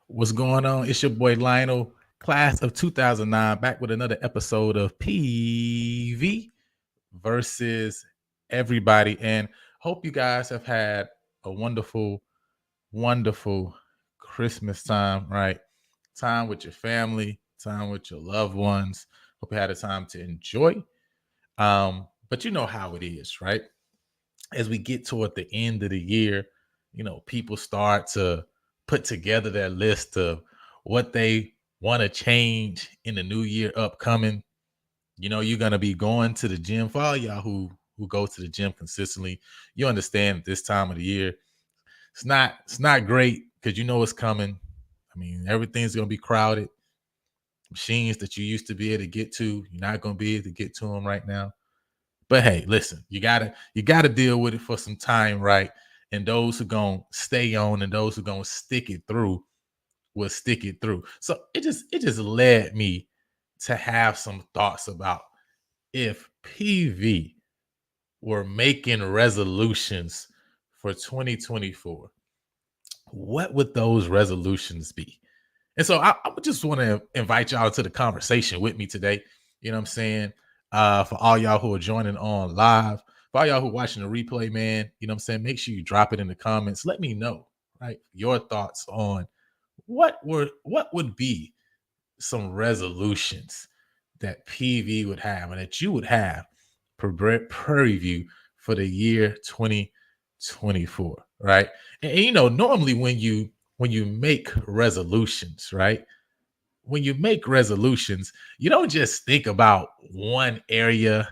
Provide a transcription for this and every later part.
What's going on? It's your boy Lionel, class of 2009, back with another episode of PV versus everybody. And hope you guys have had a wonderful, wonderful Christmas time, right? Time with your family, time with your loved ones. Hope you had a time to enjoy. But you know how it is, right? As we get toward the end of the year, people start to put together their list of what they want to change in the new year upcoming. You're gonna be going to the gym. For all y'all who go to the gym consistently, you understand this time of the year, it's not great because it's coming. I mean, everything's gonna be crowded. Machines that you used to be able to get to, you're not gonna be able to get to them right now. But hey, listen, you gotta deal with it for some time, right? And those who gonna stay on and those who gonna stick it through will stick it through. So it just led me to have some thoughts about if PV were making resolutions for 2024, what would those resolutions be? And so I just want to invite y'all to the conversation with me today. You know what I'm saying? For all y'all who are joining on live, for all y'all who are watching the replay, man, you know what I'm saying? Make sure you drop it in the comments. Let me know, right? Your thoughts on what would be some resolutions that PV would have and that you would have per review for the year 2024, right? And normally when you make resolutions, right? When you make resolutions, you don't just think about one area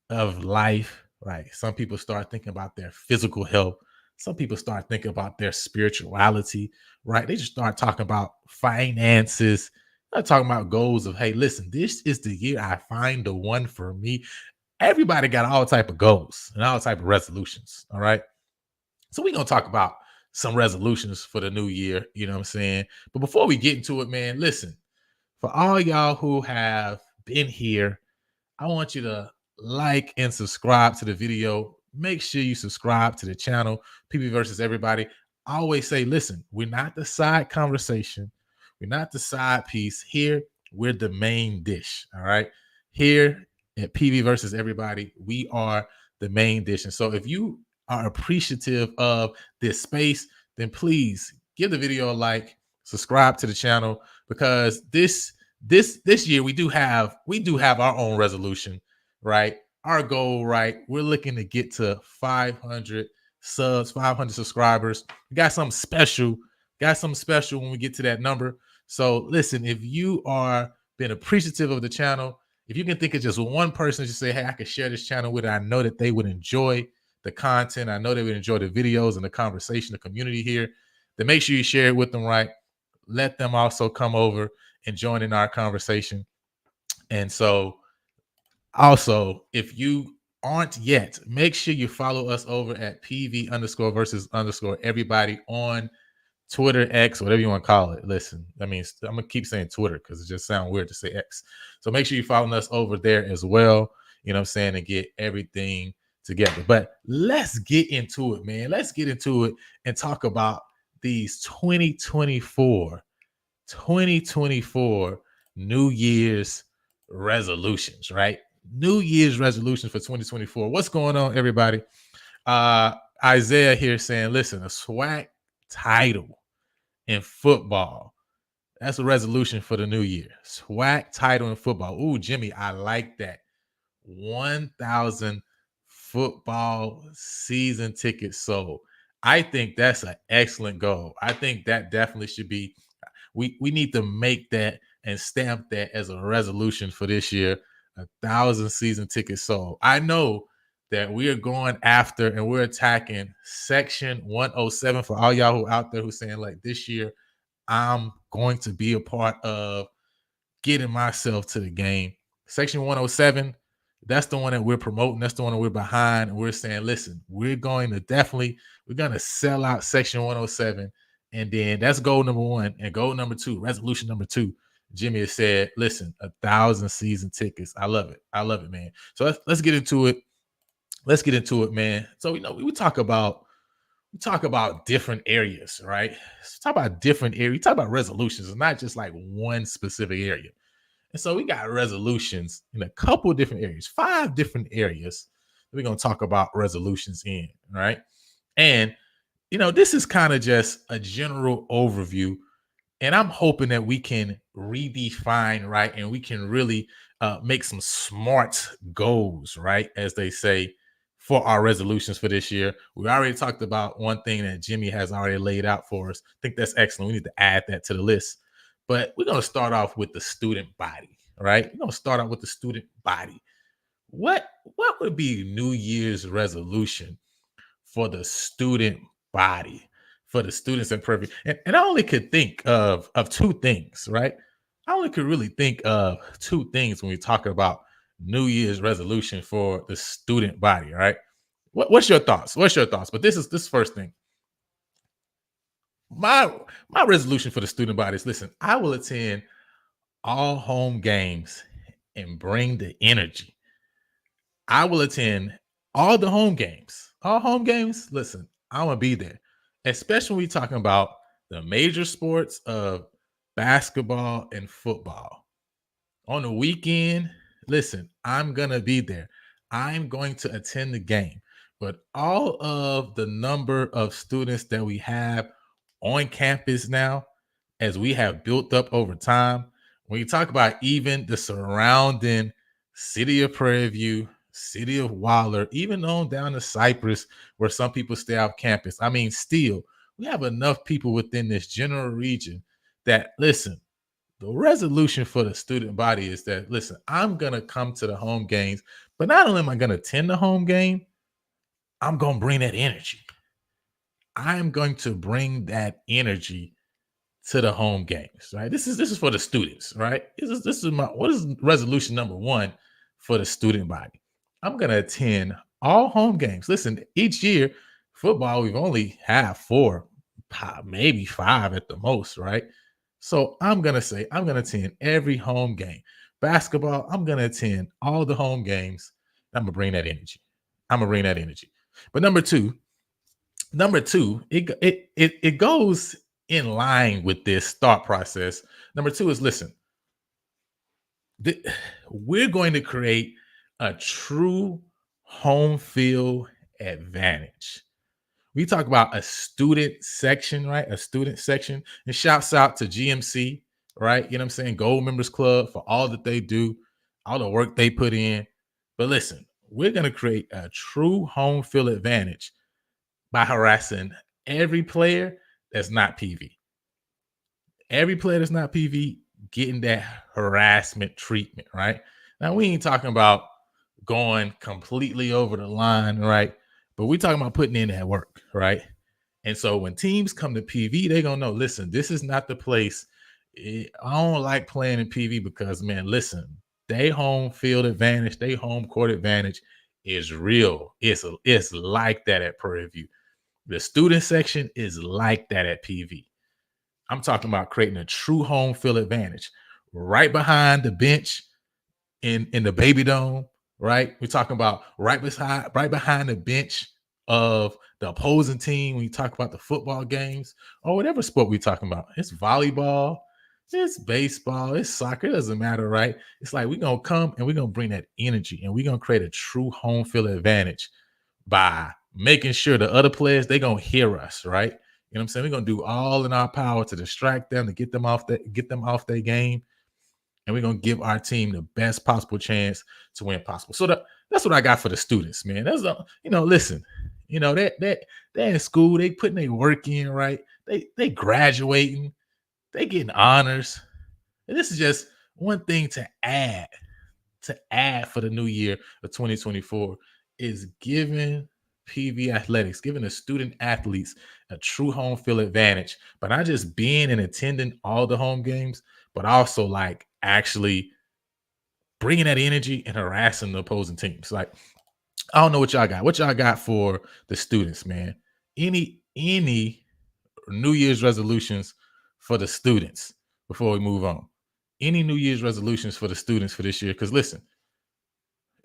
of life, right? Some people start thinking about their physical health. Some people start thinking about their spirituality, right? They just start talking about finances. They're talking about goals of, hey, listen, this is the year I find the one for me. Everybody got all type of goals and all type of resolutions, all right? So we're going to talk about some resolutions for the new year, you know what I'm saying? But before we get into it, man, listen, for all y'all who have been here, I want you to like and subscribe to the video. Make sure you subscribe to the channel, PV versus everybody. I always say, listen, we're not the side conversation. We're not the side piece. Here, we're the main dish, all right? Here at PV versus everybody, we are the main dish. And so if you are appreciative of this space, then please give the video a like, subscribe to the channel, because this year we do have our own resolution, right? Our goal, right? We're looking to get to 500 subs, 500 subscribers. We got something special. When we get to that number. So listen, if you are been appreciative of the channel, if you can think of just one person, just say, hey, I could share this channel with it. I know that they would enjoy the content. I know they would enjoy the videos and the conversation, the community here. Then make sure you share it with them, right? let them also come over and join in our conversation. And so, also, if you aren't yet, make sure you follow us over at PV underscore versus underscore everybody on Twitter, X, whatever you want to call it. Listen, I mean, I'm gonna keep saying Twitter because it just sounds weird to say X. So make sure you follow us over there as well. You know what I'm saying, and get everything together. But let's get into it, man. Let's get into it and talk about these 2024 New Year's resolutions, right? New Year's resolutions for 2024. What's going on, everybody? Uh Isaiah here saying, listen, a swag title in football. That's a resolution for the new year. Swag title in football. Ooh, Jimmy, I like that. 1,000 football season tickets sold. I think that's an excellent goal. I think that definitely should be. We need to make that and stamp that as a resolution for this year. 1,000 season tickets sold. I know that we are going after and we're attacking section 107 for all y'all who out there who saying like this year I'm going to be a part of getting myself to the game. Section 107, that's the one that we're promoting. That's the one that we're behind. And we're saying, listen, we're going to sell out section 107. And then that's goal number one. And goal number two, resolution number two, Jimmy has said, listen, 1,000 season tickets. I love it. I love it, man. So let's get into it. Let's get into it, man. So, we talk about different areas, right? Let's talk about different areas. We talk about resolutions. It's not just like one specific area. And so we got resolutions in a couple of different areas, 5 different areas that we're going to talk about resolutions in, right? And, this is kind of just a general overview. And I'm hoping that we can redefine, right? And we can really make some smart goals, right? As they say, for our resolutions for this year. We already talked about one thing that Jimmy has already laid out for us. I think that's excellent. We need to add that to the list. But we're going to start off with the student body, right? We're going to start out with the student body. What would be New Year's resolution for the student body, for the students in Prairie View? And I only could think of 2 things, right? I only could really think of 2 things when we talk about New Year's resolution for the student body, right? What's your thoughts? What's your thoughts? But this first thing. My resolution for the student body is, listen, I will attend all home games and bring the energy. I will attend all the home games. All home games, listen, I'm going to be there. Especially when we're talking about the major sports of basketball and football. On the weekend, listen, I'm going to be there. I'm going to attend the game. But all of the number of students that we have on campus now, as we have built up over time, when you talk about even the surrounding city of Prairie View, city of Waller, even on down to Cypress, where some people stay off campus. I mean, still, we have enough people within this general region that, listen, the resolution for the student body is that, listen, I'm going to come to the home games, but not only am I going to attend the home game, I'm going to bring that energy. I'm going to bring that energy to the home games, right? This is for the students, right? This is what is resolution number 1 for the student body? I'm going to attend all home games. Listen, each year, football, we've only had 4, maybe 5 at the most, right? So I'm going to say, I'm going to attend every home game. Basketball, I'm going to attend all the home games. I'm going to bring that energy. I'm going to bring that energy. But number two, it goes in line with this thought process. Number 2 is, listen, we're going to create a true home field advantage. We talk about a student section, right? A student section. And shouts out to GMC, right? You know what I'm saying? Gold Members Club for all that they do, all the work they put in. But listen, we're going to create a true home field advantage by harassing every player that's not PV. Every player that's not PV getting that harassment treatment, right? Now, we ain't talking about going completely over the line, right? But we're talking about putting in that work, right? And so when teams come to PV, they're going to know, listen, this is not the place. I don't like playing in PV because, man, listen, they home field advantage, they home court advantage is real. It's like that at Prairie View. The student section is like that at PV. I'm talking about creating a true home field advantage right behind the bench in the baby dome, right? We're talking about right behind the bench of the opposing team when you talk about the football games or whatever sport we're talking about. It's volleyball, it's baseball, it's soccer, it doesn't matter, right? It's like we're gonna come and we're gonna bring that energy and we're gonna create a true home field advantage by making sure the other players they're gonna hear us, right? You know what I'm saying? We're gonna do all in our power to distract them, to get them off their game, and we're gonna give our team the best possible chance to win possible. So that's what I got for the students, man. That's listen, they're in school, they putting their work in, right? They graduating, they getting honors, and this is just one thing to add for the new year of 2024 is giving PV athletics, giving the student athletes a true home field advantage, but not just being and attending all the home games, but also like actually bringing that energy and harassing the opposing teams. Like, I don't know what y'all got. What y'all got for the students, man? Any New Year's resolutions for the students before we move on? Any New Year's resolutions for the students for this year? Because listen,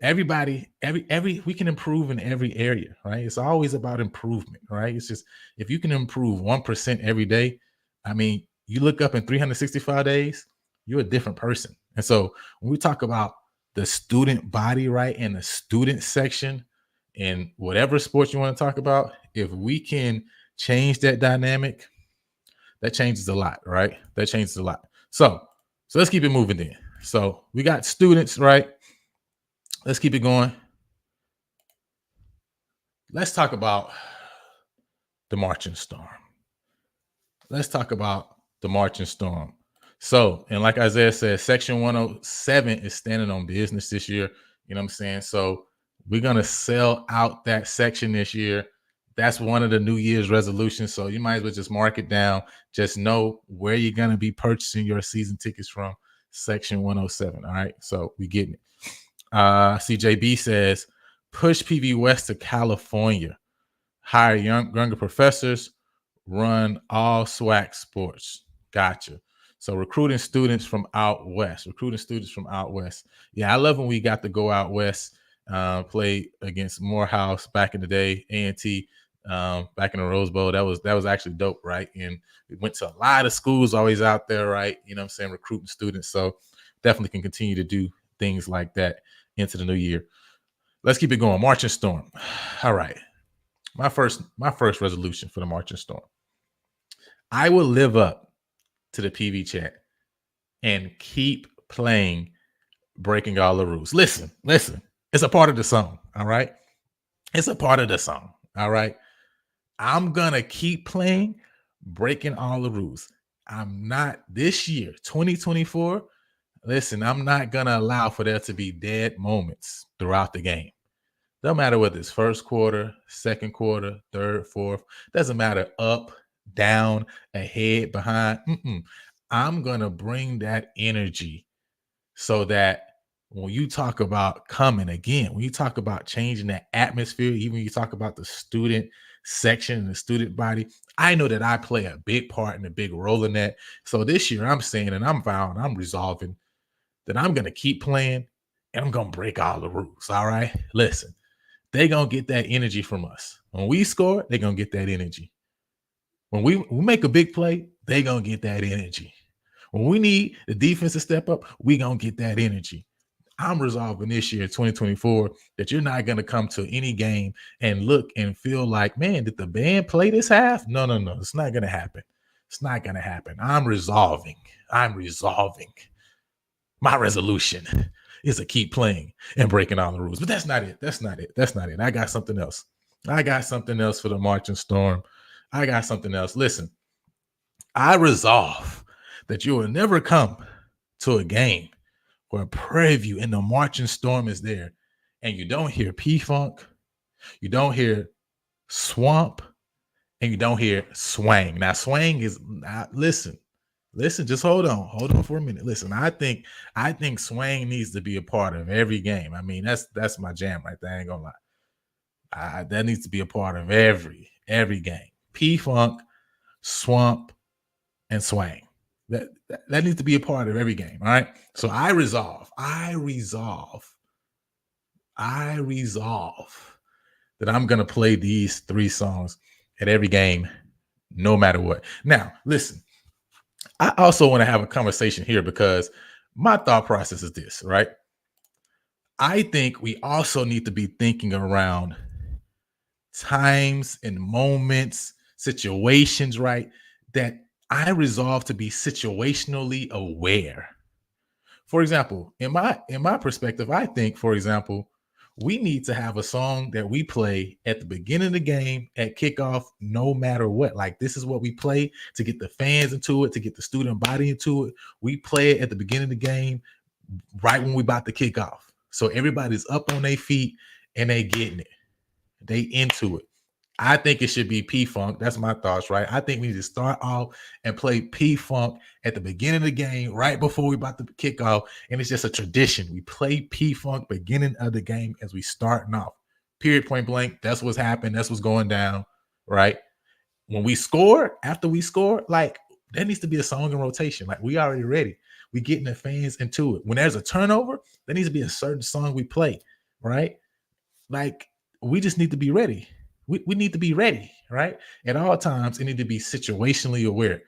everybody, every we can improve in every area, right? It's always about improvement, right? It's just if you can improve 1% every day, I mean, you look up in 365 days, you're a different person. And so when we talk about the student body, right, and the student section in whatever sports you want to talk about, if we can change that dynamic, that changes a lot, right? That changes a lot. So let's keep it moving then. So we got students, right? Let's keep it going. Let's talk about the Marching Storm. Let's talk about the Marching Storm. So, and like Isaiah said, Section 107 is standing on business this year. You know what I'm saying? So we're going to sell out that section this year. That's one of the New Year's resolutions. So you might as well just mark it down. Just know where you're going to be purchasing your season tickets from. Section 107. All right. So we getting it. CJB says, push PV West to California. Hire younger professors. Run all SWAC sports. Gotcha. So recruiting students from out west. Yeah, I love when we got to go out west, play against Morehouse back in the day, A&T, back in the Rose Bowl. That was actually dope, right? And we went to a lot of schools always out there, right? You know what I'm saying? Recruiting students. So definitely can continue to do things like that into the new year. Let's keep it going. Marching Storm. All right. My first resolution for the Marching Storm. I will live up to the PV chat and keep playing Breaking All the Rules. Listen. It's a part of the song, all right? It's a part of the song, all right? I'm going to keep playing Breaking All the Rules. I'm not this year, 2024. Listen, I'm not going to allow for there to be dead moments throughout the game. Don't matter whether it's first quarter, second quarter, third, fourth. Doesn't matter up, down, ahead, behind. I'm going to bring that energy so that when you talk about coming again, when you talk about changing that atmosphere, even when you talk about the student section and the student body, I know that I play a big part and a big role in that. So this year I'm saying, and I'm vowing, I'm resolving that I'm going to keep playing and I'm going to break all the rules. All right. Listen, they're going to get that energy from us. When we score, they're going to get that energy. When we make a big play, they're going to get that energy. When we need the defense to step up, we're going to get that energy. I'm resolving this year, 2024, that you're not going to come to any game and look and feel like, man, did the band play this half? No. It's not going to happen. It's not going to happen. I'm resolving. My resolution is to keep playing and breaking all the rules. But that's not it. I got something else. For the Marching Storm. I got something else. Listen, I resolve that you will never come to a game where Prairie View and the Marching Storm is there and you don't hear P-Funk, you don't hear Swamp, and you don't hear swang. Now, swang is not, listen, just hold on for a minute. Listen, I think swang needs to be a part of every game. I mean, that's my jam right there. I ain't gonna lie. That needs to be a part of every game. P-Funk, swamp, and swang. That needs to be a part of every game. All right. So I resolve that I'm gonna play these 3 songs at every game, no matter what. Now, listen, I also want to have a conversation here because my thought process is this, right? I think we also need to be thinking around times and moments, situations, right? That I resolve to be situationally aware. For example, in my perspective, I think, for example, we need to have a song that we play at the beginning of the game, at kickoff, no matter what. Like, this is what we play to get the fans into it, to get the student body into it. We play it at the beginning of the game, right when we about to kick off. So everybody's up on their feet and they getting it. They into it. I think it should be P-Funk. That's my thoughts, right? I think we need to start off and play P-Funk at the beginning of the game, right before we about to kick off. And it's just a tradition. We play P-Funk beginning of the game as we starting off. Period, point blank. That's what's happened. That's what's going down, right? When we score, after we score, like, there needs to be a song in rotation. Like, we already ready. We getting the fans into it. When there's a turnover, there needs to be a certain song we play, right? Like, we just need to be ready. We need to be ready, right? At all times, it need to be situationally aware.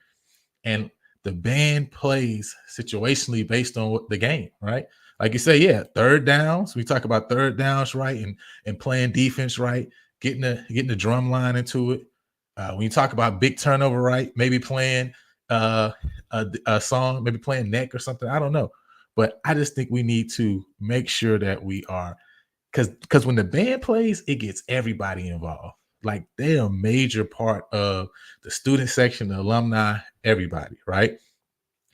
And the band plays situationally based on the game, right? Like you say, yeah, third downs. We talk about third downs, right? And playing defense, right? Getting the drum line into it. When you talk about big turnover, right? Maybe playing a song, maybe playing neck or something. I don't know. But I just think we need to make sure that we are, because when the band plays, it gets everybody involved. Like, they're a major part of the student section, the alumni, everybody, right?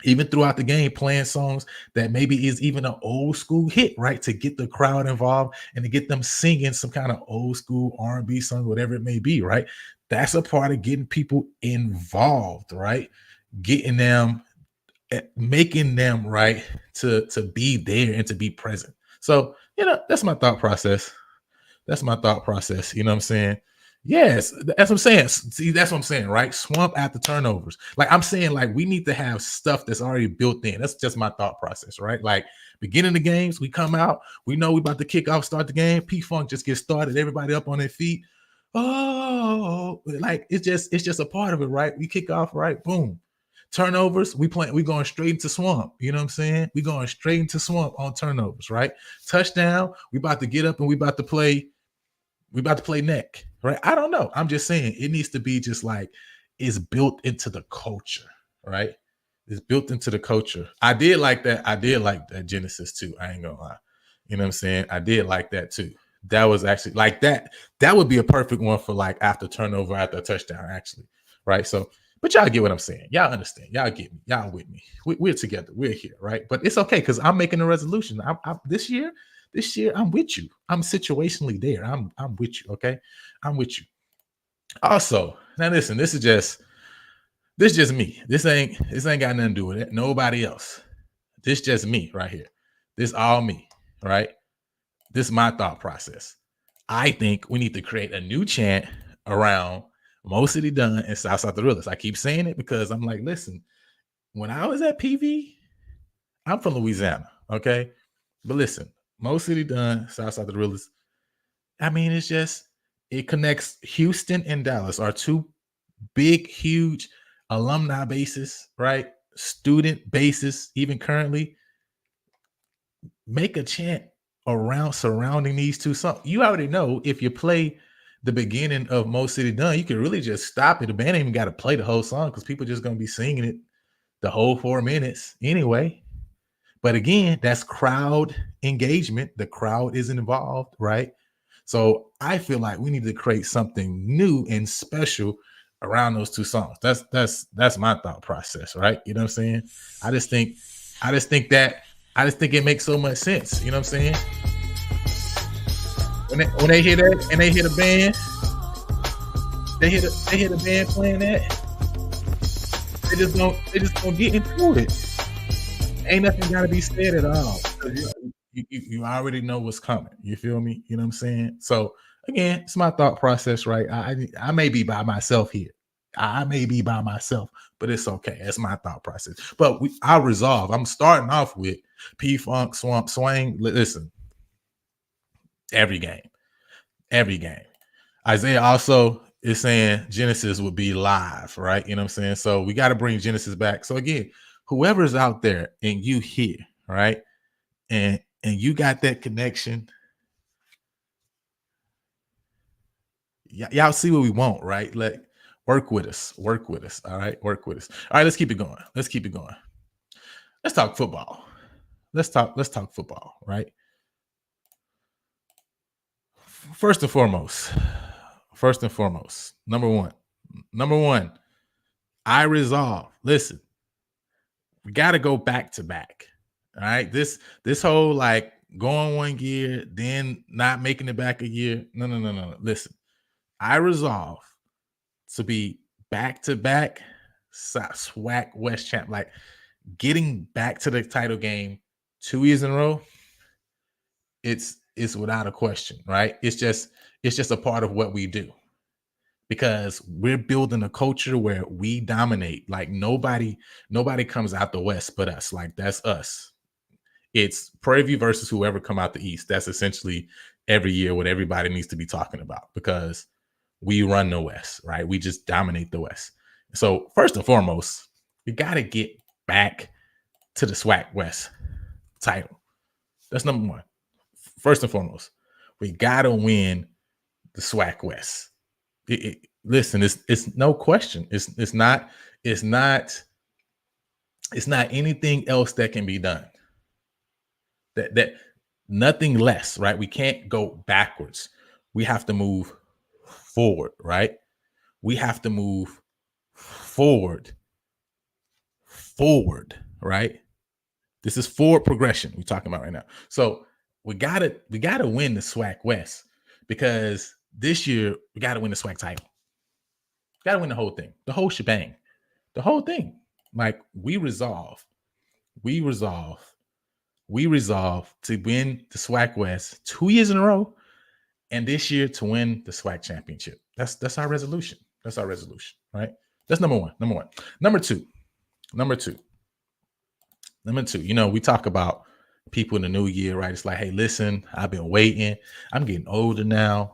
Even throughout the game, playing songs that maybe is even an old school hit, right? To get the crowd involved and to get them singing some kind of old school R&B song, whatever it may be, right? That's a part of getting people involved, right? Getting them, making them, right, to be there and to be present. So, that's my thought process. You know what I'm saying? Yes, that's what I'm saying. See, that's what I'm saying, right? Swamp after turnovers. Like, I'm saying, like, we need to have stuff that's already built in. That's just my thought process, right? Like, beginning the games, we come out, we know we about to kick off, start the game. P-Funk just gets started, everybody up on their feet. Oh, like, it's just a part of it, right? We kick off, right? Boom. Turnovers, we going straight into swamp. You know what I'm saying? We going straight into swamp on turnovers, right? Touchdown, we about to get up and we about to play neck, right? I don't know. I'm just saying it needs to be just like, it's built into the culture, right? It's built into the culture. I did like that Genesis too. I ain't gonna lie. You know what I'm saying? I did like that too. That was actually like that. That would be a perfect one for like after turnover, after a touchdown, actually, right? So, but y'all get what I'm saying. Y'all understand. Y'all get me. Y'all with me. We're together. We're here, right? But it's okay because I'm making a resolution. This year, I'm with you. I'm situationally there. I'm with you. Okay, I'm with you. Also, now listen. This is just me. This ain't got nothing to do with it. Nobody else. This just me right here. This all me, right? This is my thought process. I think we need to create a new chant around Mo City Done and Southside the Realest. I keep saying it because I'm like, listen, when I was at PV, I'm from Louisiana, okay? But listen, Mo City Done, Southside the Realest. I mean, it connects Houston and Dallas, our two big, huge alumni bases, right? Student bases, even currently. Make a chant around surrounding these two songs. You already know if you play the beginning of Mo City Done, you can really just stop it. The band ain't even got to play the whole song because people just gonna be singing it the whole 4 minutes anyway. But again, that's crowd engagement. The crowd is involved, right? So I feel like we need to create something new and special around those two songs. That's my thought process, right? You know what I'm saying? I just think it makes so much sense. You know what I'm saying? When they hear that and they hear the band, They hear the band playing that. They just gonna get into it. Ain't nothing gotta be said at all. 'Cause you already know what's coming. You feel me? You know what I'm saying? So again, it's my thought process, right? I may be by myself here. I may be by myself, but it's okay. It's my thought process. But I resolve. I'm starting off with P Funk Swamp Swang. Listen, every game, every game. Isaiah also is saying Genesis would be live, right? You know what I'm saying? So we got to bring Genesis back. So again, whoever's out there and you here, right? And you got that connection, y'all see what we want, right? Like work with us, work with us. All right, work with us. All right, let's keep it going. Let's keep it going. Let's talk football. Let's talk football, right? First and foremost, number one, I resolve. Listen, we got to go back to back. All right, this whole like going one year, then not making it back a year. No. Listen, I resolve to be back to back SWAC West champ, like getting back to the title game 2 years in a row. It's without a question, right? It's just a part of what we do because we're building a culture where we dominate. Like nobody comes out the West but us. Like that's us. It's Prairie View versus whoever come out the East. That's essentially every year what everybody needs to be talking about because we run the West, right? We just dominate the West. So first and foremost, we got to get back to the SWAC West title. That's number one. First and foremost, we got to win the SWAC West. Listen, it's no question. It's not anything else that can be done. That nothing less, right? We can't go backwards. We have to move forward, right? We have to move forward, right? This is forward progression we're talking about right now. So we gotta win the SWAC West because this year we gotta win the SWAC title. Gotta win the whole thing, the whole shebang, the whole thing. Like we resolve to win the SWAC West 2 years in a row, and this year to win the SWAC championship. That's our resolution. That's our resolution, right? That's number one. Number two. You know, we talk about people in the new year, right? It's like, hey, listen, I've been waiting. I'm getting older now.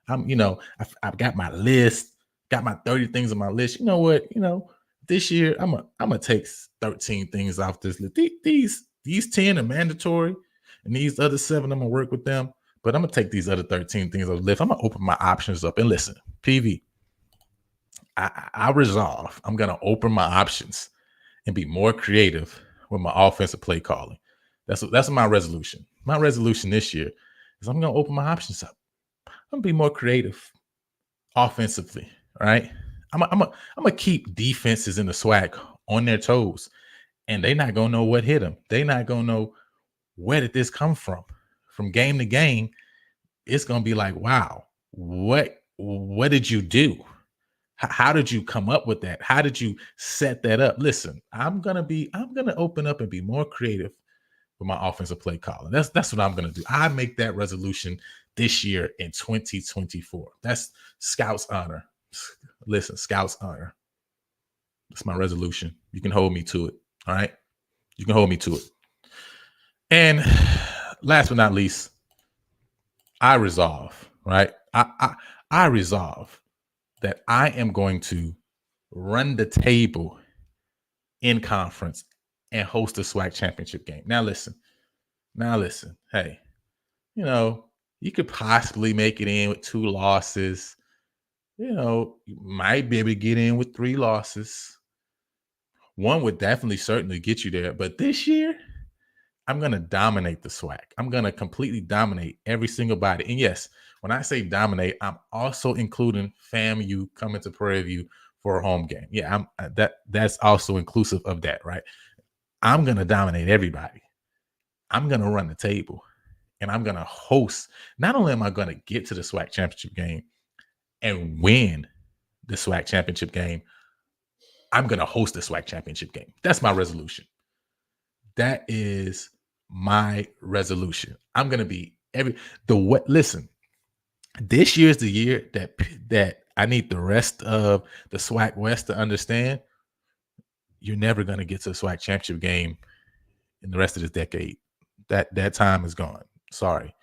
I've got my list, got my 30 things on my list. You know what? This year I'm gonna take 13 things off this list. These 10 are mandatory, and these other 7 I'm gonna work with them. But I'm gonna take these other 13 things off the list. I'm gonna open my options up and listen, PV. I resolve. I'm gonna open my options and be more creative with my offensive play calling. That's my resolution. My resolution this year is I'm gonna open my options up. I'm gonna be more creative offensively. Right? I'm gonna keep defenses in the SWAC on their toes, and they're not gonna know what hit them. They're not gonna know where did this come from. From game to game, it's gonna be like, wow, what did you do? How did you come up with that? How did you set that up? Listen, I'm gonna open up and be more creative with my offensive play calling. That's what I'm gonna do. I make that resolution this year in 2024. That's Scout's honor. Listen, Scout's honor. That's my resolution. You can hold me to it. All right. You can hold me to it. And last but not least, I resolve, right? I resolve that I am going to run the table in conference and host a SWAC championship game. Now listen. Hey, you could possibly make it in with 2 losses. You might be able to get in with 3 losses. One would certainly get you there. But this year, I'm going to dominate the SWAC. I'm going to completely dominate every single body. And yes, when I say dominate, I'm also including FAMU coming to Prairie View for a home game. Yeah, that's also inclusive of that, right? I'm going to dominate everybody. I'm going to run the table, and I'm going to host. Not only am I going to get to the SWAC championship game, and win the SWAC championship game, I'm going to host the SWAC championship game. That's my resolution. That is my resolution. I'm going to be listen, this year's the year that I need the rest of the SWAC West to understand you're never going to get to the SWAC championship game in the rest of this decade. That time is gone. Sorry.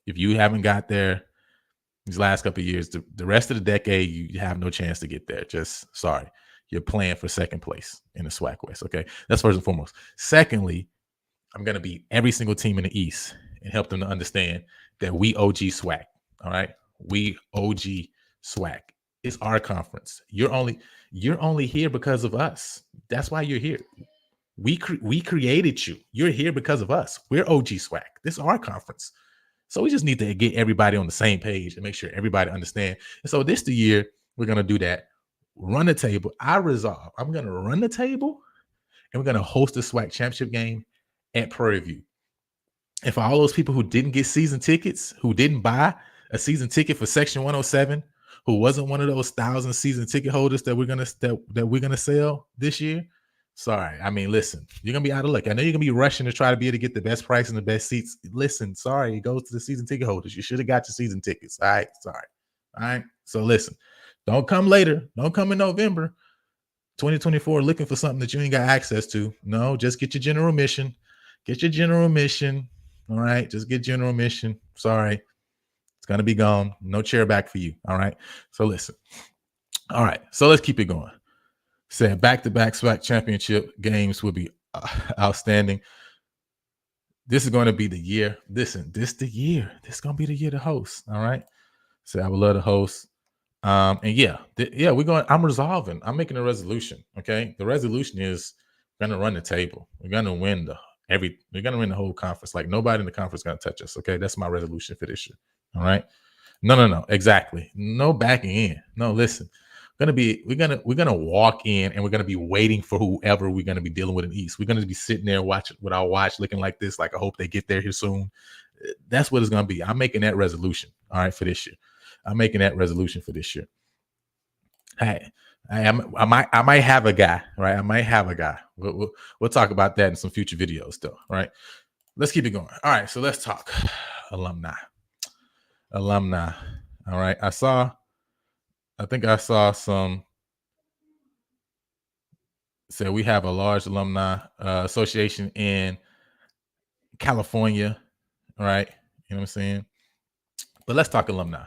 If you haven't got there these last couple of years, the rest of the decade, you have no chance to get there. Just sorry. You're playing for second place in the SWAC West. Okay. That's first and foremost. Secondly, I'm going to beat every single team in the East and help them to understand that we OG SWAC. All right. We OG SWAC. It's our conference. You're only here because of us. That's why you're here. We created you. You're here because of us. We're OG SWAC. This is our conference. So we just need to get everybody on the same page and make sure everybody understands. And so this the year we're going to do that. Run the table. I resolve. I'm going to run the table and we're going to host the SWAC championship game at Prairie View. And for all those people who didn't get season tickets, who didn't buy a season ticket for Section 107, who wasn't one of those 1,000 season ticket holders that we're gonna sell this year, sorry. I mean, listen, you're gonna be out of luck. I know you're gonna be rushing to try to be able to get the best price and the best seats. Listen, sorry, it goes to the season ticket holders. You should have got your season tickets. All right, sorry. All right. So listen, don't come later. Don't come in November 2024 looking for something that you ain't got access to. No, just get your general admission. Get your general admission. All right. Just get general admission. Sorry. It's going to be gone. No chair back for you. All right. So listen. All right. So let's keep it going. Said back-to-back SWAC championship games will be outstanding. This is going to be the year. Listen, this the year. This is going to be the year to host. All right. So I would love to host. And we're going. I'm resolving. I'm making a resolution. Okay. The resolution is we're going to run the table. We're going to win we're going to win the whole conference. Like nobody in the conference is going to touch us. Okay. That's my resolution for this year. All right. No. Exactly. No backing in. No, listen. We're gonna walk in and we're gonna be waiting for whoever we're gonna be dealing with in East. We're gonna be sitting there watching with our watch looking like this, like I hope they get there here soon. That's what it's gonna be. I'm making that resolution. All right, for this year. I'm making that resolution for this year. Hey, I might have a guy, right? I might have a guy. We'll talk about that in some future videos, though. All right. Let's keep it going. All right, so let's talk alumni. All right. I think I saw some say we have a large alumni association in California. All right. You know what I'm saying? But let's talk alumni.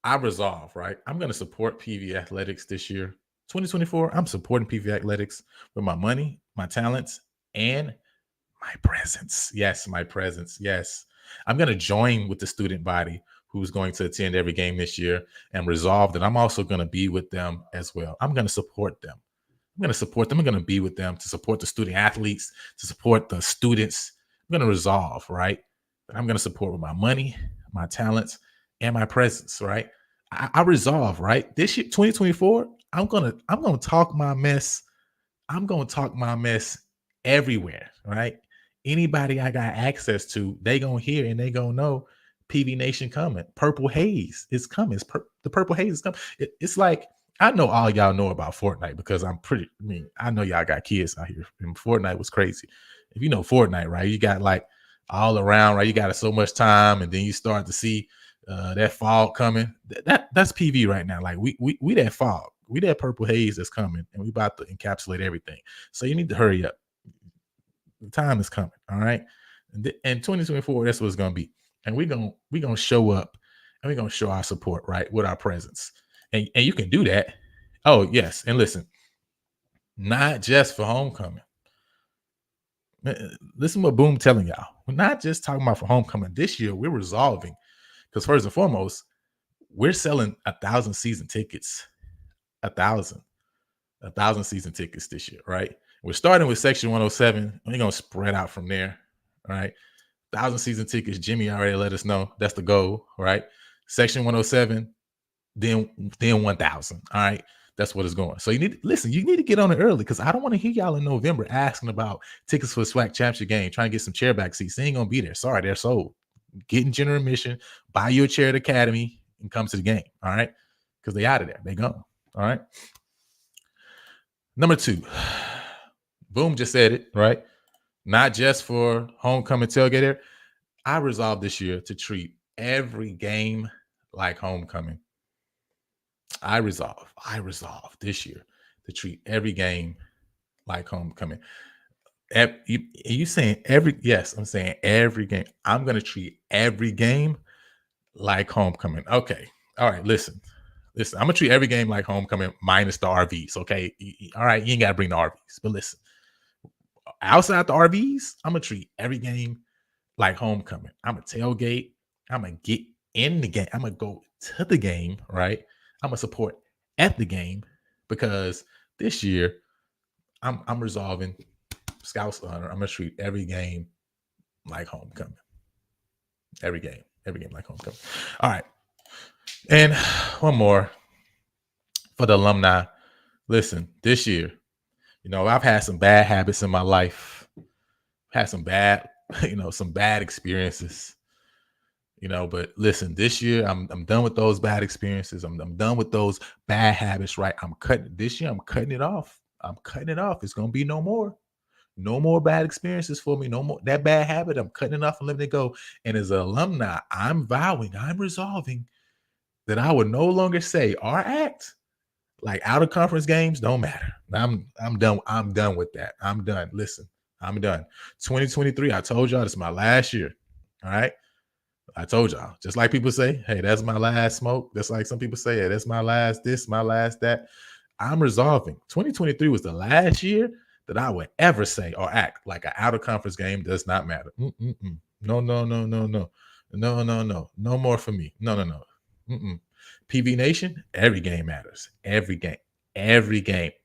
I resolve, right? I'm going to support PV Athletics this year. 2024, I'm supporting PV Athletics with my money, my talents, and my presence. Yes, my presence. Yes. I'm going to join with the student body who's going to attend every game this year and resolve that I'm also going to be with them as well. I'm going to support them. I'm going to be with them to support the student athletes, to support the students. I'm going to resolve, right? But I'm going to support with my money, my talents, and my presence, right? I resolve, right? This year, 2024, I'm gonna talk my mess. I'm gonna talk my mess everywhere, right? Anybody I got access to, they gonna hear and they gonna know PV Nation coming. Purple Haze is coming. The Purple Haze is coming. It's like, I know all y'all know about Fortnite because I know y'all got kids out here. And Fortnite was crazy. If you know Fortnite, right? You got like all around, right? You got so much time, and then you start to see that fog coming. That's PV right now. Like we that fog. We that purple haze that's coming, and we about to encapsulate everything. So you need to hurry up. The time is coming. All right. And 2024, that's what it's gonna be. And we're gonna show up and we're gonna show our support, right? With our presence. And you can do that. Oh, yes. And listen, not just for homecoming. Listen what Boom telling y'all. We're not just talking about for homecoming. This year, we're resolving. Because first and foremost, we're selling 1,000 season tickets. 1,000 season tickets this year, right? We're starting with Section 107. We're going to spread out from there, all right? 1,000 season tickets. Jimmy already let us know that's the goal, right? Section 107, then 1,000, all right? That's what it's going. So you need to get on it early because I don't want to hear y'all in November asking about tickets for the SWAC championship game, trying to get some chairback seats. They ain't going to be there. Sorry, they're sold. Get in general admission, buy you a chair at Academy, and come to the game, all right? because they out of there. They gone. All right. Number 2. Boom just said it, right? Not just for homecoming tailgater. I resolved this year to treat every game like homecoming. I resolved this year to treat every game like homecoming. You saying every? Yes, I'm saying every game. I'm gonna treat every game like homecoming. Okay, all right. Listen. I'm gonna treat every game like homecoming minus the RVs. Okay, all right. You ain't gotta bring the RVs, but listen. Outside the RVs, I'm gonna treat every game like homecoming. I'm gonna tailgate. I'm gonna get in the game. I'm gonna go to the game. Right. I'm gonna support at the game because this year I'm resolving Scouts honor. I'm gonna treat every game like homecoming. Every game like homecoming. All right. And one more for the alumni. Listen, this year, I've had some bad habits in my life. Had some bad, some bad experiences. But listen, this year I'm done with those bad experiences. I'm done with those bad habits, right? I'm cutting it off. It's gonna be no more. No more bad experiences for me. No more that bad habit. I'm cutting it off and letting it go. And as an alumni, I'm resolving that I would no longer say or act like out of conference games don't matter. I'm done. I'm done with that. I'm done. Listen, I'm done. 2023. I told y'all this is my last year. All right. I told y'all. Just like people say, hey, that's my last smoke. That's like some people say, hey, that's my last this, my last that. I'm resolving. 2023 was the last year that I would ever say or act like an out of conference game does not matter. No. No more for me. No. PV Nation, every game matters. Every game.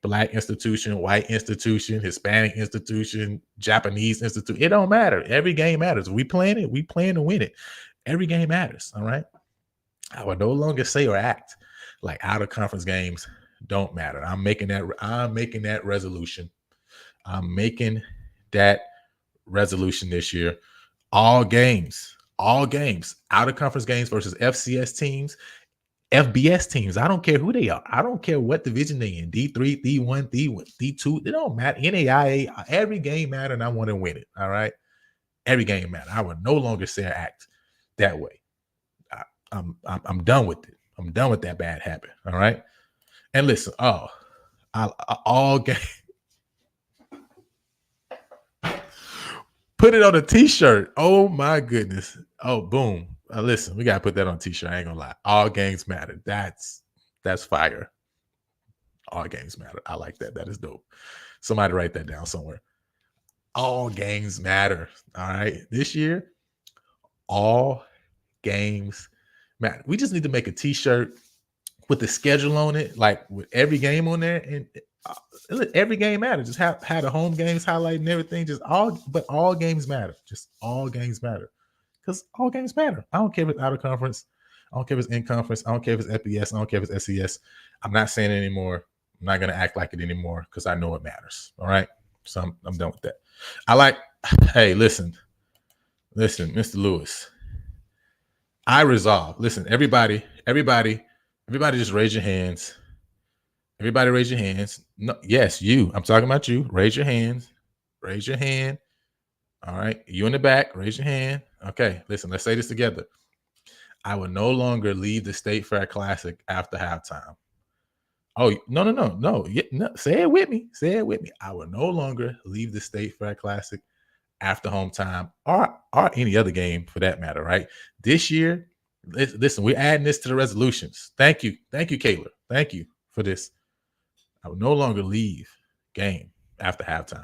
Black institution, white institution, Hispanic institution, Japanese institution. It don't matter. Every game matters. We playing it. We plan to win it. Every game matters. All right. I would no longer say or act like out of conference games don't matter. I'm making that resolution. I'm making that resolution this year. All games, out of conference games versus FCS teams, FBS teams. I don't care who they are. I don't care what division they in. D3, D1, D2. It don't matter. NAIA. Every game matter, and I want to win it. All right. Every game matter. I would no longer say or act that way. I'm done with it. I'm done with that bad habit. All right. And listen, all game. Put it on a t-shirt. Oh my goodness. Oh, boom. Listen, we gotta put that on a t-shirt. I ain't gonna lie. All games matter. That's fire. All games matter. I like that. That is dope. Somebody write that down somewhere. All games matter. All right. This year, all games matter. We just need to make a t-shirt with the schedule on it, like with every game on there, and every game matters. Just have the home games highlighting and everything. But all games matter. Just all games matter, because all games matter. I don't care if it's out of conference. I don't care if it's in conference. I don't care if it's FBS. I don't care if it's SES. I'm not saying it anymore. I'm not gonna act like it anymore because I know it matters. All right, so I'm done with that. Hey, listen, Mr. Lewis. I resolve. Listen, everybody, just raise your hands. Everybody raise your hands. No, yes, you. I'm talking about you. Raise your hands. Raise your hand. All right. You in the back, raise your hand. Okay, listen, let's say this together. I will no longer leave the State Fair Classic after halftime. Oh, no. Yeah, no. Say it with me. I will no longer leave the State Fair Classic after home time or any other game for that matter, right? This year, listen, we're adding this to the resolutions. Thank you, Kayla. Thank you for this. I will no longer leave game after halftime.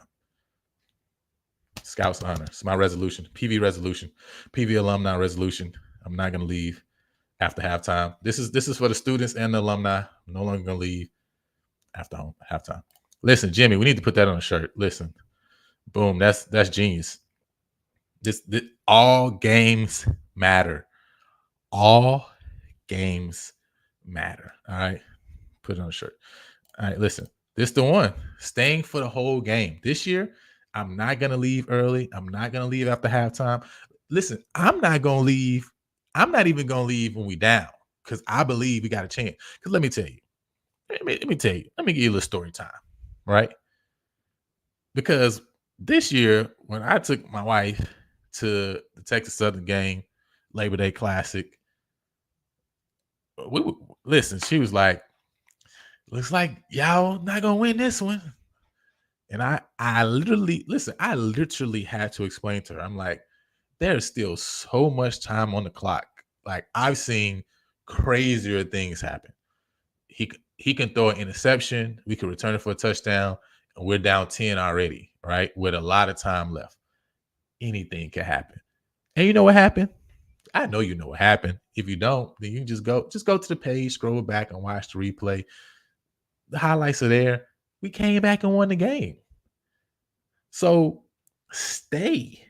Scouts honor. It's my resolution. PV resolution. PV alumni resolution. I'm not going to leave after halftime. This is for the students and the alumni. I'm no longer going to leave after halftime. Listen, Jimmy, we need to put that on a shirt. Listen. Boom. That's genius. This all games matter. All games matter. All right. Put it on a shirt. All right. Listen, this the one. Staying for the whole game. This year, I'm not going to leave early. I'm not going to leave after halftime. Listen, I'm not going to leave. I'm not even going to leave when we down. because I believe we got a chance. Because let me tell you, let me give you a little story time, right? Because this year, when I took my wife to the Texas Southern game, Labor Day Classic, we listen. She was like, "Looks like y'all not gonna win this one." And I literally listen. I literally had to explain to her. I'm like, there's still so much time on the clock. Like I've seen crazier things happen. He can throw an interception. We can return it for a touchdown, and we're down 10 already, right? With a lot of time left. Anything can happen. And you know what happened? I know you know what happened. If you don't, then you just go to the page, scroll back, and watch the replay. The highlights are there. We came back and won the game. So stay,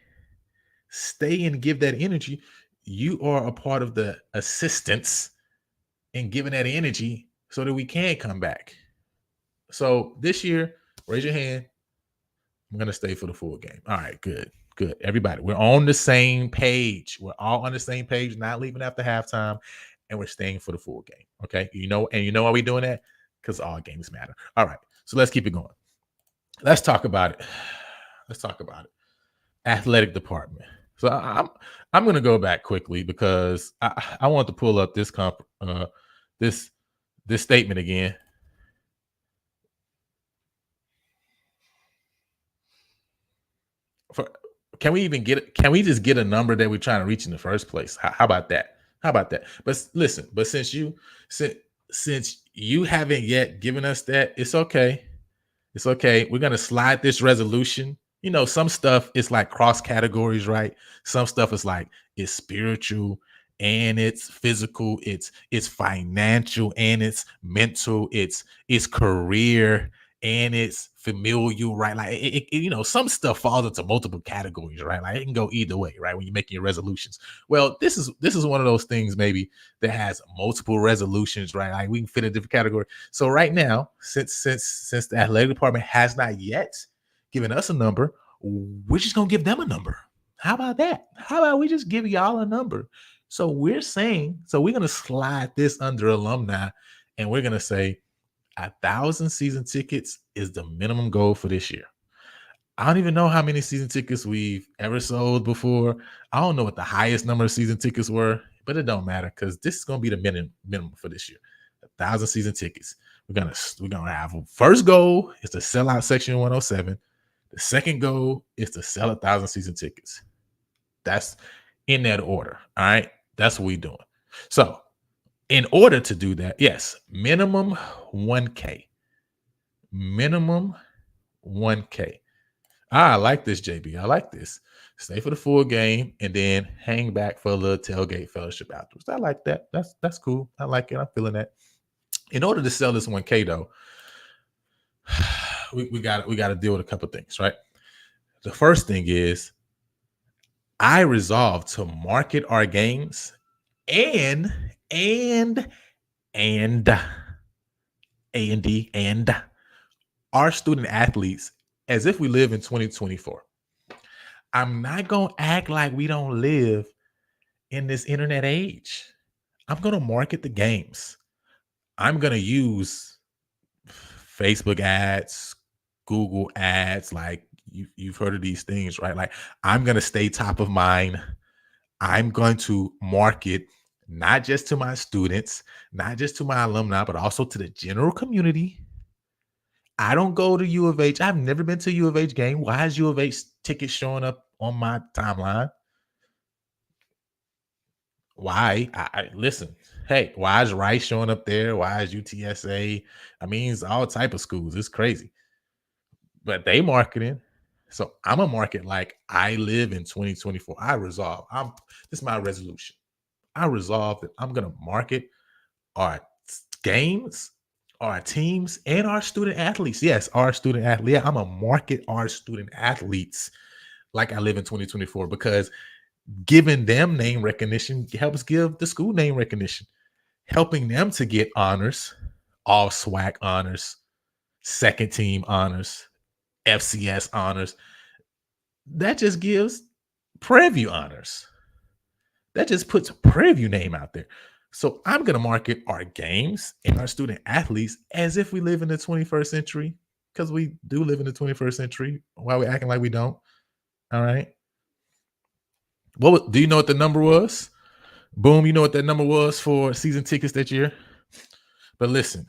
stay and give that energy. You are a part of the assistance in giving that energy so that we can come back. So this year, raise your hand. I'm gonna stay for the full game. All right, good, good. Everybody, we're on the same page. We're all on the same page, not leaving after halftime, and we're staying for the full game. Okay, and you know why we're doing that? Because all games matter. All right, so let's keep it going. Let's talk about it. Let's talk about it. Athletic department. So I'm gonna go back quickly because I want to pull up this this statement again. For can we even get can we just get a number that we're trying to reach in the first place? How about that? How about that? But listen, but since since you haven't yet given us that, it's okay. It's okay. We're gonna slide this resolution. You know, some stuff is like cross categories, right? Some stuff is like it's spiritual and it's physical, it's financial and it's mental, it's career and it's familial, right? Like you know, some stuff falls into multiple categories, right? Like it can go either way, right? When you're making your resolutions. Well, this is one of those things maybe that has multiple resolutions, right? Like we can fit a different category. So right now, since the athletic department has not yet given us a number, we're just gonna give them a number. How about that? How about we just give y'all a number? So we're saying, so we're gonna slide this under alumni, and we're gonna say 1,000 season tickets is the minimum goal for this year. I don't even know how many season tickets we've ever sold before. I don't know what the highest number of season tickets were, but it don't matter because this is gonna be the minimum for this year. 1,000 season tickets. We're gonna have first goal is to sell out section 107. The second goal is to sell 1,000 season tickets. That's in that order. All right. That's what we're doing. So in order to do that, yes, minimum 1K. Minimum 1K. I like this, JB. I like this. Stay for the full game and then hang back for a little tailgate fellowship afterwards. I like that. That's cool. I like it. I'm feeling that. In order to sell this 1K though, we got to deal with a couple things, right? The first thing is I resolve to market our games and and A&D and our student athletes as if we live in 2024. I'm not going to act like we don't live in this internet age. I'm going to market the games. I'm going to use Facebook ads, Google ads, like you've heard of these things, right? Like I'm going to stay top of mind. I'm going to market not just to my students, not just to my alumni, but also to the general community. I don't go to U of H. I've never been to a U of H game. Why is U of H tickets showing up on my timeline? Why? I listen. Hey, why is Rice showing up there? Why is UTSA? I mean, it's all type of schools. It's crazy, but they marketing. So I'm a market like I live in 2024. I resolve. This is my resolution. I resolve that I'm gonna market our games, our teams, and our student athletes. Yes, our student athlete. Yeah, I'm gonna market our student athletes like I live in 2024 because giving them name recognition helps give the school name recognition, helping them to get honors, all SWAC honors, second team honors, FCS honors. That just gives Prairie View honors. That just puts Prairie View name out there. So I'm going to market our games and our student athletes as if we live in the 21st century, because we do live in the 21st century. Why are we acting like we don't? All right. Do you know what the number was? Boom, you know what that number was for season tickets that year? But listen.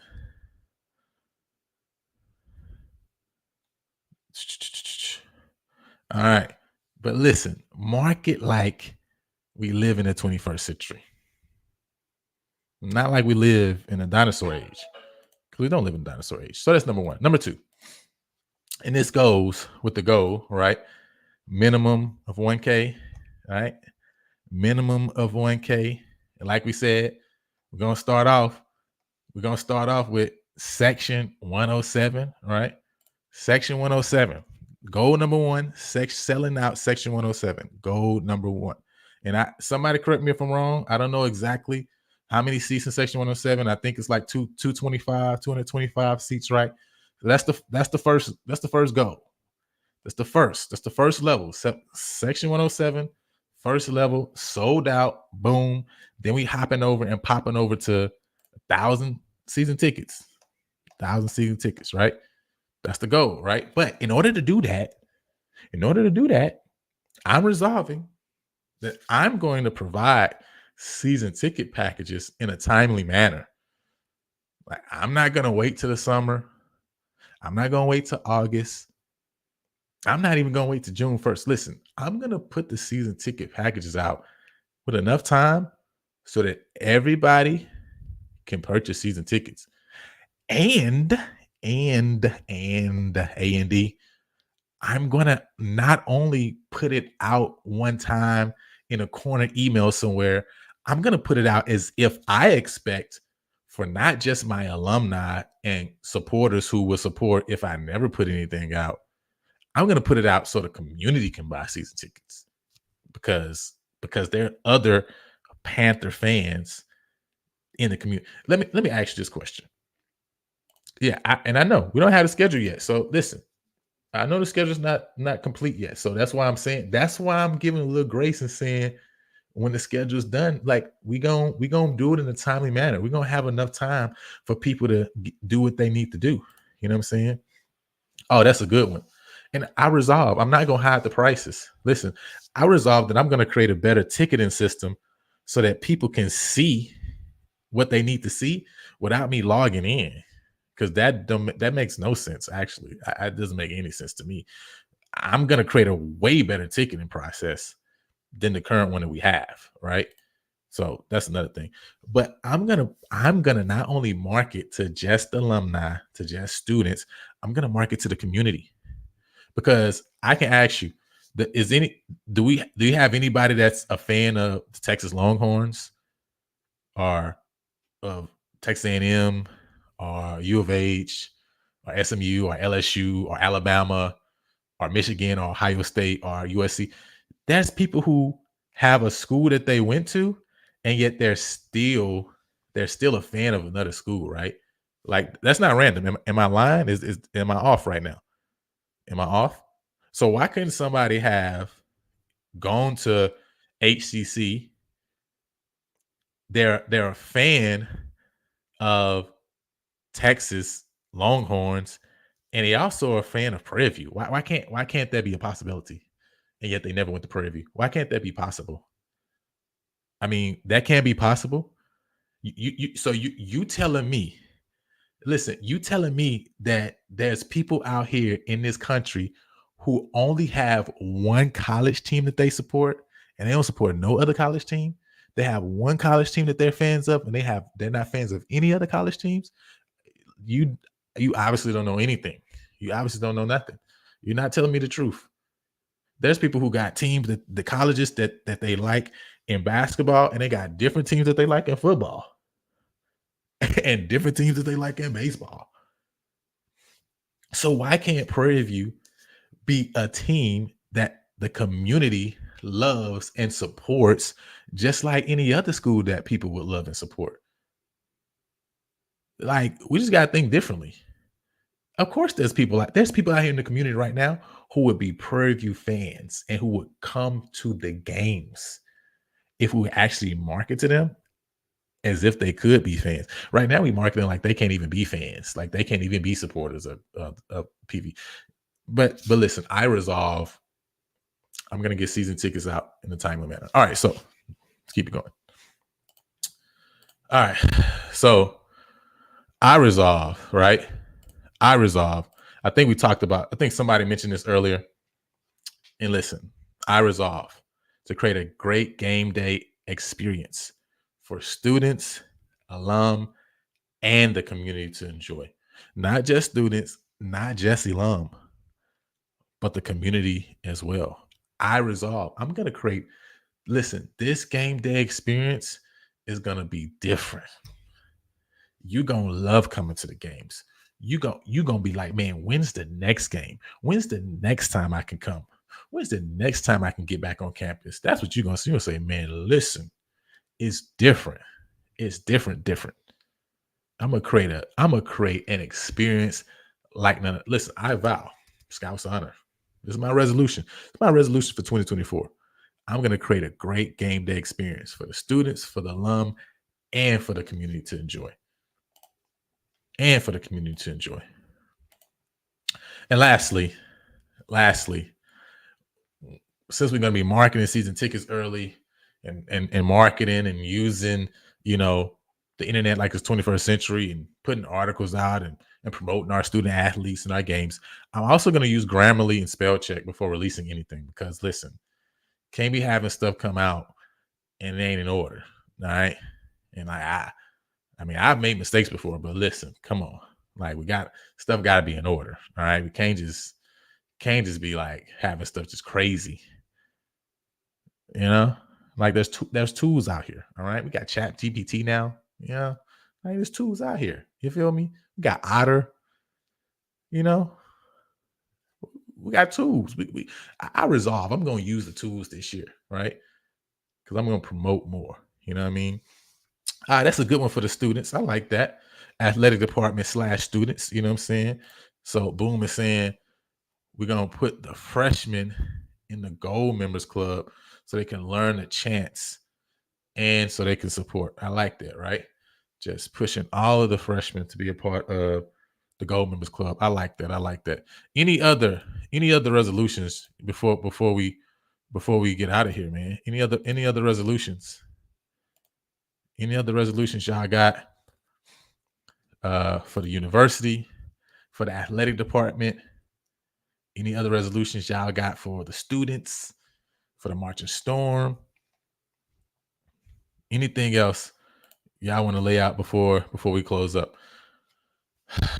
All right. But listen, market like we live in the 21st century. Not like we live in a dinosaur age. Because we don't live in a dinosaur age. So that's number one. Number two, and this goes with the goal, right? Minimum of 1K, right? Minimum of 1K. And like we said, we're gonna start off with section 107, right? Section 107. Goal number one, selling out section 107. Goal number one. And somebody correct me if I'm wrong. I don't know exactly how many seats in section 107. I think it's like 225 seats, right? So that's the first goal. That's the first level. Section 107, first level, sold out, boom. Then we hopping over and popping over to 1,000 season tickets. 1,000 season tickets, right? That's the goal, right? But in order to do that, I'm resolving that I'm going to provide season ticket packages in a timely manner. Like, I'm not going to wait till the summer. I'm not going to wait till August. I'm not even going to wait till June 1st. Listen, I'm going to put the season ticket packages out with enough time so that everybody can purchase season tickets. And A&D, I'm going to not only put it out one time in a corner email somewhere, I'm going to put it out as if I expect for not just my alumni and supporters who will support if I never put anything out. I'm going to put it out so the community can buy season tickets because there are other Panther fans in the community. Let me ask you this question. Yeah, I know we don't have the schedule yet. So listen, I know the schedule's not complete yet. So that's why I'm giving a little grace and saying when the schedule's done, like we gon' do it in a timely manner. We're gonna have enough time for people to do what they need to do. You know what I'm saying? Oh, that's a good one. And I'm not gonna hide the prices. Listen, I resolved that I'm gonna create a better ticketing system so that people can see what they need to see without me logging in. Because that makes no sense. Actually, it doesn't make any sense to me. I'm gonna create a way better ticketing process than the current one that we have, right? So that's another thing. But I'm gonna not only market to just alumni, to just students. I'm gonna market to the community because I can ask you, do you have anybody that's a fan of the Texas Longhorns or of Texas A&M or U of H or SMU or LSU or Alabama or Michigan or Ohio State or USC? There's people who have a school that they went to, and yet they're still a fan of another school, right? Like that's not random. Am I lying? Am I off right now? Am I off? So why couldn't somebody have gone to HCC? They're a fan of Texas Longhorns, and they also are a fan of Prairie View. Why can't that be a possibility? And yet they never went to Prairie View. Why can't that be possible? I mean, that can be possible. You telling me, listen, you telling me that there's people out here in this country who only have one college team that they support and they don't support no other college team. They have one college team that they're fans of and they're not fans of any other college teams. You you obviously don't know anything. You obviously don't know nothing. You're not telling me the truth. There's people who got teams that the colleges that they like in basketball, and they got different teams that they like in football, and different teams that they like in baseball. So why can't Prairie View be a team that the community loves and supports, just like any other school that people would love and support? Like we just gotta think differently. Of course, there's people out here in the community right now who would be Prairie View fans and who would come to the games if we would actually market to them. as if they could be fans. Right now, we marketing like they can't even be fans, like they can't even be supporters of PV. But listen, I resolve. I'm gonna get season tickets out in a timely manner. All right, so let's keep it going. All right, so I resolve, right? I resolve. I think we talked about. I think somebody mentioned this earlier. And listen, I resolve to create a great game day experience for students, alum, and the community to enjoy. Not just students, not just alum, but the community as well. I resolve. I'm going to create, listen, this game day experience is going to be different. You're going to love coming to the games. You're going to be like, man, when's the next game? When's the next time I can come? When's the next time I can get back on campus? That's what you're going to see. You'll say, man, listen, it's different. It's different. I'm gonna create an experience like none. Listen, I vow, Scouts Honor. This is my resolution. It's my resolution for 2024. I'm gonna create a great game day experience for the students, for the alum, and for the community to enjoy. And for the community to enjoy. And lastly, since we're gonna be marketing season tickets early and marketing and using, the internet like it's 21st century and putting articles out and promoting our student athletes and our games. I'm also going to use Grammarly and spell check before releasing anything because listen, can't be having stuff come out and it ain't in order. All right. And I mean, I've made mistakes before, but listen, come on. Like stuff got to be in order. All right. We can't just be like having stuff just crazy. Like there's tools out here. All right. We got Chat GPT now. Yeah. Like there's tools out here. You feel me? We got Otter, we got tools. I resolve. I'm going to use the tools this year, right? Because I'm going to promote more. You know what I mean? That's a good one for the students. I like that. Athletic department / students. You know what I'm saying? So Boom is saying we're going to put the freshmen in the gold members club so they can learn the chants and so they can support. I like that, right? Just pushing all of the freshmen to be a part of the gold members club. I like that. Any other resolutions before we get out of here, man? Any other resolutions? Any other resolutions y'all got for the university, for the athletic department? Any other resolutions y'all got for the students, for the marching storm? Anything else y'all want to lay out before we close up?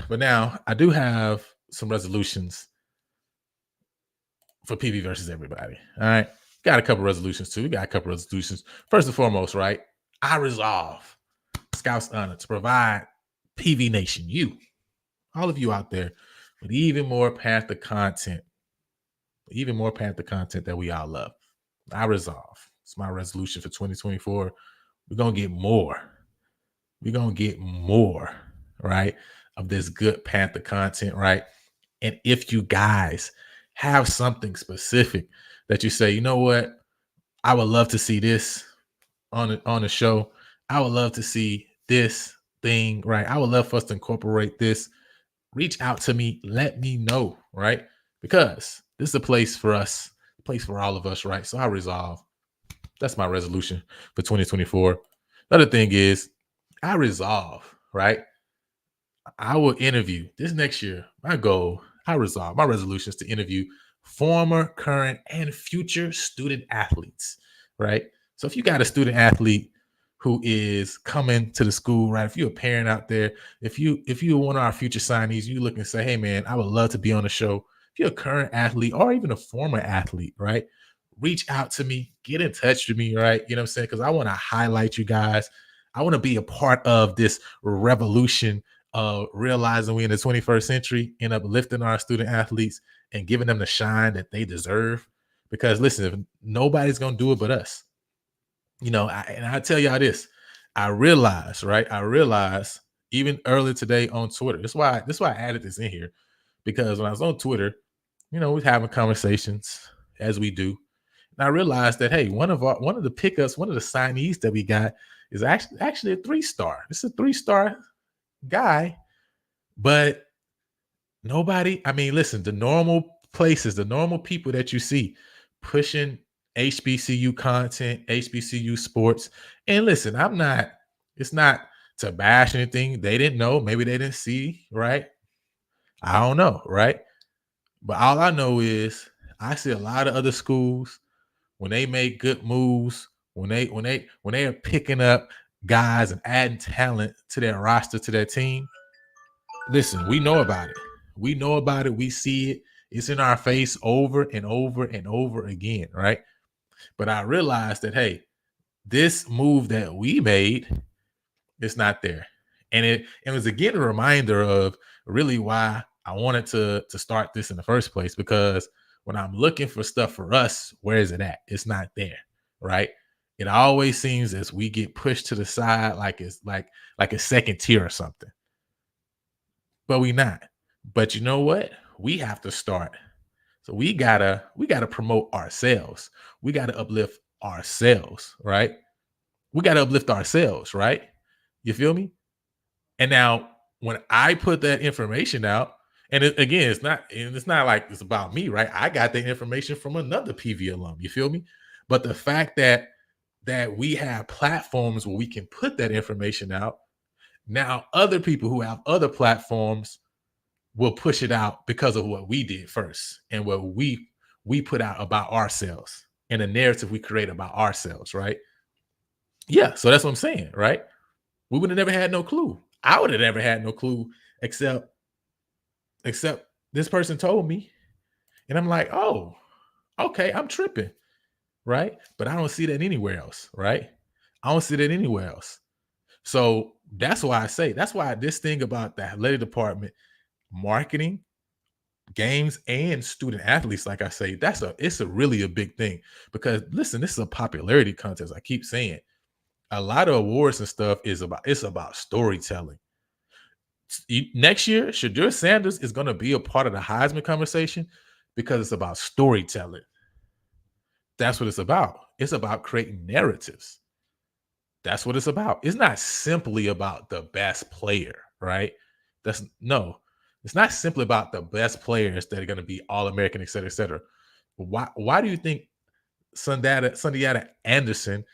But now I do have some resolutions for PV versus everybody. All right. Got a couple resolutions too. We got a couple resolutions. First and foremost, right? I resolve, Scouts Honor, to provide PV Nation, all of you out there, with even more Panther content, that we all love. I resolve. It's my resolution for 2024. We're going to get more. Right, of this good Panther content, right? And if you guys have something specific that you say, you know what, I would love to see this on the show. I would love to see this thing, right? I would love for us to incorporate this. Reach out to me. Let me know, right? Because this is a place for us, a place for all of us, right? So I resolve. That's my resolution for 2024. Another thing is I resolve, right? I will interview this next year. My goal, I resolve, my resolution is to interview former, current, and future student athletes, right? So if you got a student athlete who is coming to the school, right? If you're a parent out there, if you're one of our future signees, you look and say, hey man, I would love to be on the show. If you're a current athlete or even a former athlete, right? Reach out to me, get in touch with me, right? You know what I'm saying? Because I want to highlight you guys. I want to be a part of this revolution of realizing we in the 21st century and uplifting our student athletes and giving them the shine that they deserve. Because listen, if nobody's gonna do it but us, and I tell y'all this, I realize, right? I realize even earlier today on Twitter. That's why I added this in here, because when I was on Twitter, we're having conversations as we do, And I realized that, hey, one of the pickups, one of the signees that we got is actually a 3-star. It's a 3-star guy, but nobody, I mean, listen, the normal places, the normal people that you see pushing HBCU content, HBCU sports. And listen, it's not to bash anything. They didn't know. Maybe they didn't see, right? I don't know, right? But all I know is I see a lot of other schools when they make good moves, when they are picking up guys and adding talent to their roster, to their team. Listen, we know about it. We know about it. We see it. It's in our face over and over and over again, right? But I realized that, hey, this move that we made, it's not there. And it was again a reminder of really why I wanted to start this in the first place. Because when I'm looking for stuff for us, where is it at? It's not there, right? It always seems as we get pushed to the side like it's like a second tier or something. But we not. But you know what? We have to start. So we gotta promote ourselves. We gotta uplift ourselves, right? We gotta uplift ourselves, right? You feel me? And now when I put that information out, and again, it's not like it's about me, right? I got the information from another PV alum. You feel me? But the fact that we have platforms where we can put that information out, now other people who have other platforms will push it out because of what we did first and what we put out about ourselves and the narrative we create about ourselves, right? Yeah, so that's what I'm saying, right? We would have never had no clue. I would have never had no clue except this person told me, and I'm like, oh, okay, I'm tripping, right? But I don't see that anywhere else, right? I don't see that anywhere else. So that's why this thing about the athletic department, marketing, games, and student athletes, like I say, it's a really a big thing. Because listen, this is a popularity contest. I keep saying a lot of awards and stuff it's about storytelling. Next year, Shadur Sanders is going to be a part of the Heisman conversation because it's about storytelling. That's what it's about. It's about creating narratives. That's what it's about. It's not simply about the best player, right? That's no, it's not simply about the best players that are going to be all American, et cetera, et cetera. Why do you think Sundiata Anderson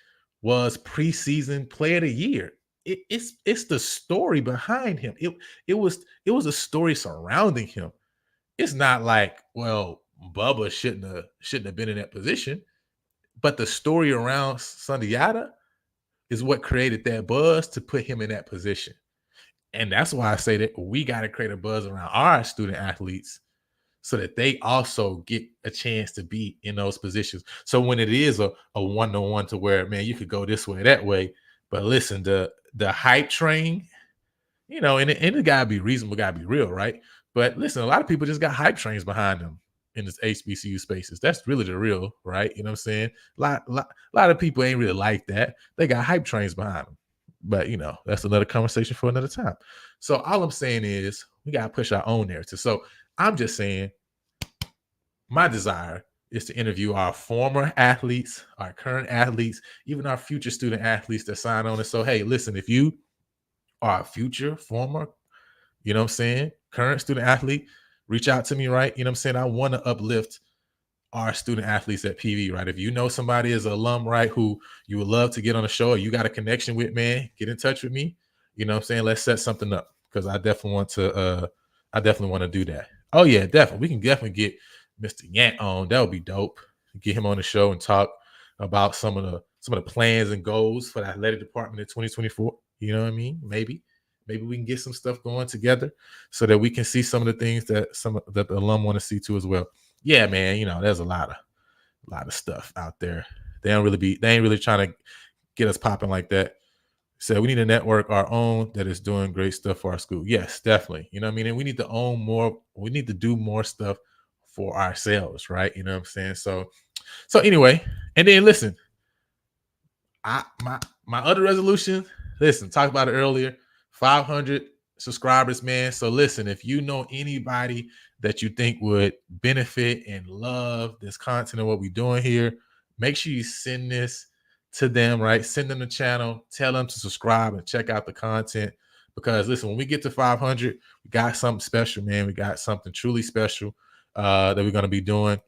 was preseason player of the year? It's the story behind him. It was a story surrounding him. It's not like, well, Bubba shouldn't have been in that position, but the story around Sundiata is what created that buzz to put him in that position. And that's why I say that we got to create a buzz around our student athletes so that they also get a chance to be in those positions. So when it is a one-to-one to where, man, you could go this way, that way, but listen, the hype train, and it gotta be reasonable, gotta be real, right? But listen, a lot of people just got hype trains behind them in this HBCU spaces. That's really the real, right? You know what I'm saying? A lot of people ain't really like that. They got hype trains behind them. But that's another conversation for another time. So all I'm saying is we gotta push our own narrative. So I'm just saying my desire is to interview our former athletes, our current athletes, even our future student athletes that sign on. And so, hey, listen, if you are a future, former, what I'm saying, current student athlete, reach out to me, right? You know what I'm saying? I want to uplift our student athletes at PV, right? If you know somebody as an alum, right, who you would love to get on the show or you got a connection with, man, get in touch with me. You know what I'm saying? Let's set something up because I definitely want to do that. Oh yeah, definitely. We can definitely get Mr. Yant on. That would be dope. Get him on the show and talk about some of the plans and goals for the athletic department in 2024. You know what I mean? Maybe we can get some stuff going together so that we can see some of the things that the alum want to see too as well. Yeah, man. There's a lot of stuff out there. They ain't really trying to get us popping like that. So we need to network our own that is doing great stuff for our school. Yes, definitely. You know what I mean? And we need to own more. We need to do more stuff for ourselves, right? You know what I'm saying? So anyway, and then listen, my other resolution, listen, talked about it earlier, 500 subscribers, man. So listen, if you know anybody that you think would benefit and love this content and what we're doing here, make sure you send this to them, right? Send them the channel, tell them to subscribe and check out the content. Because listen, when we get to 500, we got something special, man. We got something truly special that we're going to be doing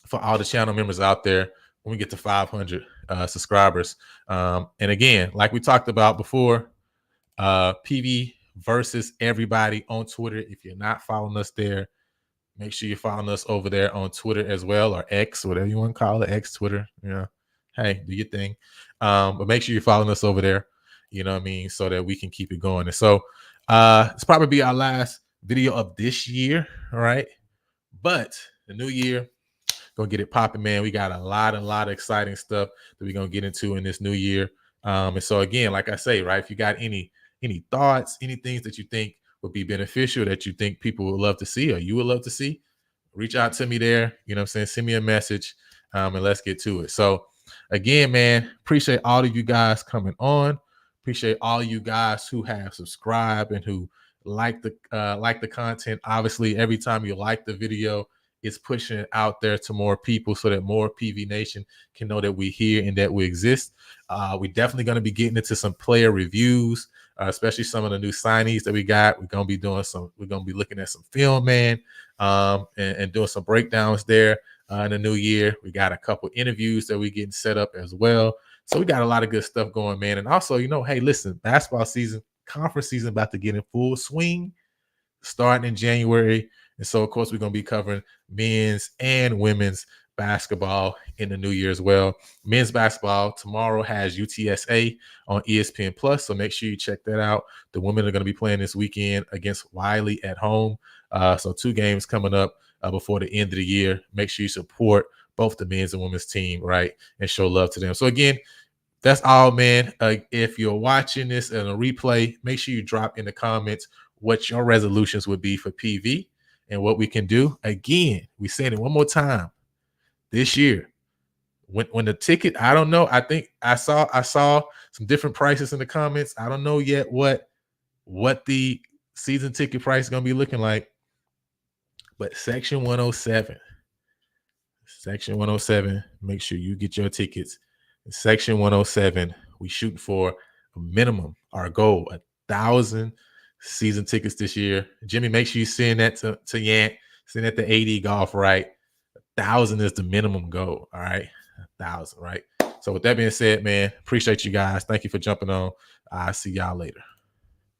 for all the channel members out there when we get to 500 subscribers. And again, like we talked about before, PV versus everybody on Twitter. If you're not following us there, make sure you're following us over there on Twitter as well, or X, whatever you want to call it, X, Twitter. You know, hey, do your thing. But make sure you're following us over there. You know what I mean, so that we can keep it going. And so, it's probably be our last video of this year, all right? But the new year, gonna get it popping, man. We got a lot of exciting stuff that we're gonna get into in this new year. And so again, like I say, right, if you got any thoughts, any things that you think would be beneficial that you think people would love to see or you would love to see, reach out to me there. You know what I'm saying? Send me a message, and let's get to it. So again, man, appreciate all of you guys coming on. Appreciate all you guys who have subscribed and who like the content. Obviously, every time you like the video, it's pushing it out there to more people so that more PV Nation can know that we're here and that we exist. We're definitely going to be getting into some player reviews, especially some of the new signees that we got. We're going to be looking at some film, man, and doing some breakdowns there in the new year. We got a couple interviews that we're getting set up as well. So we got a lot of good stuff going, man. And also, you know, hey, listen, basketball season, conference season about to get in full swing starting in January. And so, of course, we're going to be covering men's and women's basketball in the new year as well. Men's basketball tomorrow has UTSA on ESPN Plus, so make sure you check that out. The women are going to be playing this weekend against Wiley at home. So 2 games coming up before the end of the year. Make sure you support both the men's and women's team, right, and show love to them. So again, that's all, man. If you're watching this in a replay, make sure you drop in the comments what your resolutions would be for PV and what we can do. Again, we said it one more time. This year, when the ticket, I don't know. I think I saw some different prices in the comments. I don't know yet what the season ticket price is gonna be looking like. But Section 107, make sure you get your tickets. Section 107, we shooting for a minimum, our goal, 1,000 season tickets this year. Jimmy, make sure you send that to Yant, send that to AD Golf, right? 1,000 is the minimum goal, all right? 1,000, right? So with that being said, man, appreciate you guys. Thank you for jumping on. I'll see y'all later.